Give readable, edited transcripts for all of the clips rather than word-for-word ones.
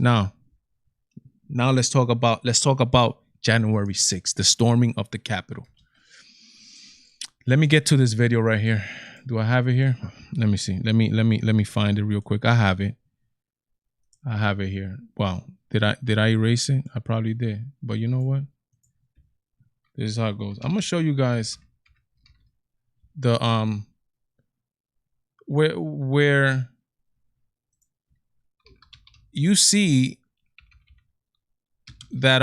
Now let's talk about January 6th, the storming of the Capitol. Let me get to this video right here. Do I have it here? Let me see. Let me find it real quick. I have it here. Wow. Did I erase it? I probably did. But you know what? This is how it goes. I'm gonna show you guys the where you see that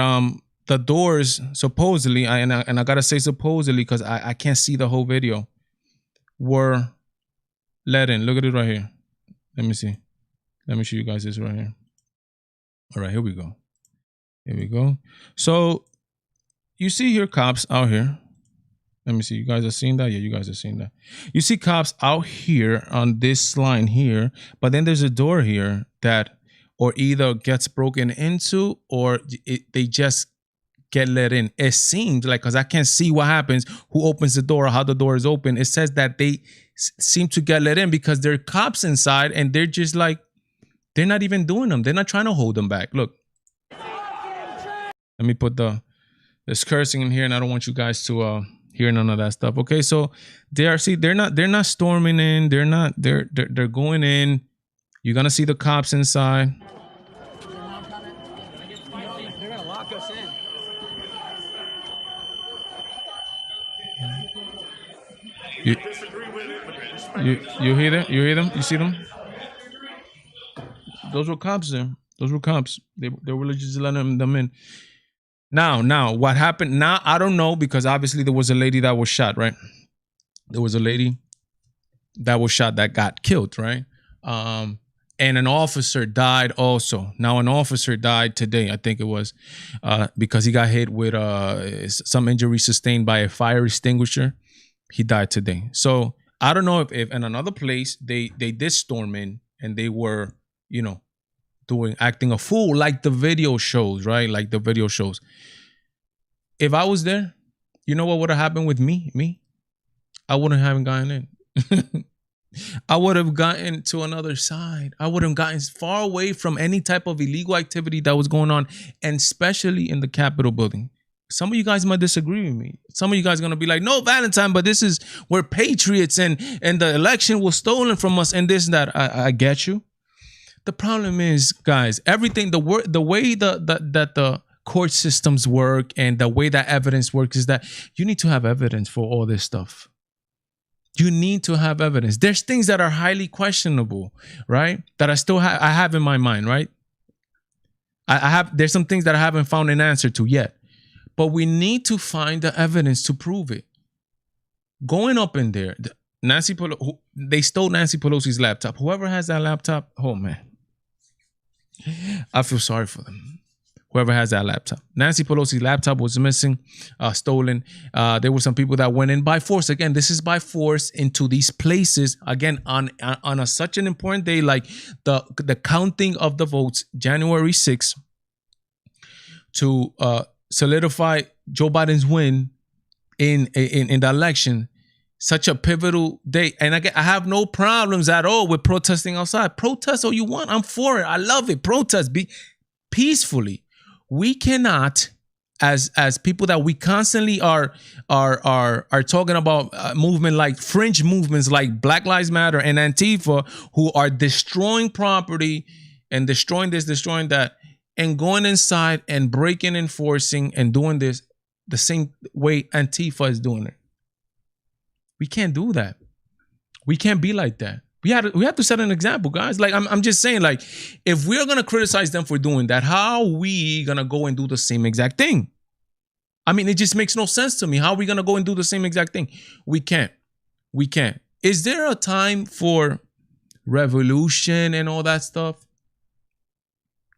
the doors supposedly, and I gotta say supposedly because I can't see the whole video, were let in. Look at it right here. Let me see. Let me show you guys this right here. All right, here we go. Here we go. So you see here cops out here. Let me see. You guys are seeing that? Yeah, you guys are seeing that. You see cops out here on this line here, but then there's a door here that or either gets broken into or they just get let in. It seems like, because I can't see what happens, who opens the door, how the door is open. It says that they seem to get let in because there are cops inside and they're just like, they're not even doing them. They're not trying to hold them back. Look. Let me put there's cursing in here and I don't want you guys to hear none of that stuff. Okay, so they're not storming in. They're going in. You're gonna see the cops inside. They're gonna lock us in. You hear them? You hear them? You see them? Those were cops there. Those were cops. They were just letting them in. Now, what happened? Now, I don't know, because obviously there was a lady that was shot, right? There was a lady that was shot that got killed, right? And an officer died also. Now, an officer died today, I think it was, because he got hit with some injury sustained by a fire extinguisher. He died today. So I don't know if in another place they did storm in and they were, acting a fool like the video shows, right? Like the video shows. If I was there, you know what would have happened with me? I wouldn't have gotten in. I would have gotten to another side. I would have gotten far away from any type of illegal activity that was going on, and especially in the Capitol building. Some of you guys might disagree with me. Some of you guys are gonna be like, "No, Valentine, but this is we're patriots, and the election was stolen from us, and this and that." I get you. The problem is, guys, everything the way that the court systems work and the way that evidence works is that you need to have evidence for all this stuff. You need to have evidence. There's things that are highly questionable, right? That I have in my mind, right? There's some things that I haven't found an answer to yet, but we need to find the evidence to prove it. Going up in there, they stole Nancy Pelosi's laptop. Whoever has that laptop, oh man, I feel sorry for them. Whoever has that laptop. Nancy Pelosi's laptop was missing, stolen. There were some people that went in by force. Again, this is by force into these places. Again, on such an important day like the counting of the votes, January 6th, to solidify Joe Biden's win in the election. Such a pivotal day. And again, I have no problems at all with protesting outside. Protest all you want. I'm for it. I love it. Protest. Be peacefully. We cannot, as people that we constantly are talking about movement like fringe movements like Black Lives Matter and Antifa, who are destroying property and destroying this, destroying that, and going inside and breaking and forcing and doing this the same way Antifa is doing it. We can't do that. We can't be like that. We have to set an example, guys. Like I'm just saying, like, if we're gonna criticize them for doing that, how are we gonna go and do the same exact thing? I mean, it just makes no sense to me. How are we gonna go and do the same exact thing? We can't. We can't. Is there a time for revolution and all that stuff?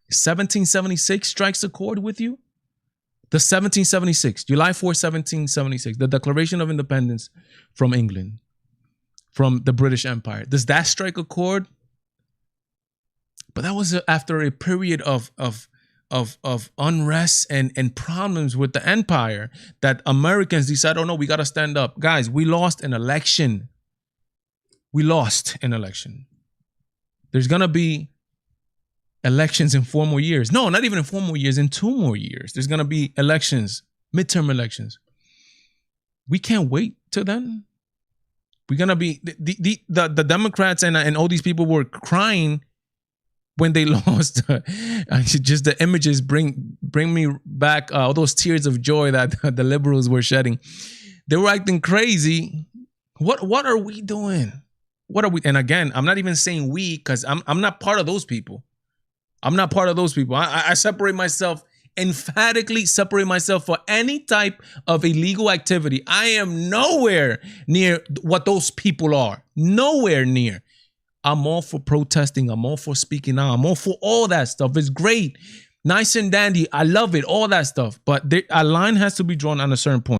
1776 strikes a chord with you? The 1776, July 4th, 1776, the Declaration of Independence from England, from the British Empire. Does that strike a chord? But that was after a period of unrest and problems with the empire that Americans decided, oh no, we got to stand up. Guys, we lost an election. We lost an election. There's going to be elections in 4 more years. No, not even in 4 more years, in 2 more years. There's going to be elections, midterm elections. We can't wait till then. We're going to be, the Democrats and all these people were crying when they lost. Just the images bring me back all those tears of joy that the liberals were shedding. They were acting crazy. What are we doing? What are we? And again, I'm not even saying we, because I'm not part of those people. I'm not part of those people. I separate myself, emphatically separate myself for any type of illegal activity. I am nowhere near what those people are. Nowhere near. I'm all for protesting. I'm all for speaking out. I'm all for all that stuff. It's great. Nice and dandy. I love it. All that stuff. But a line has to be drawn on a certain point.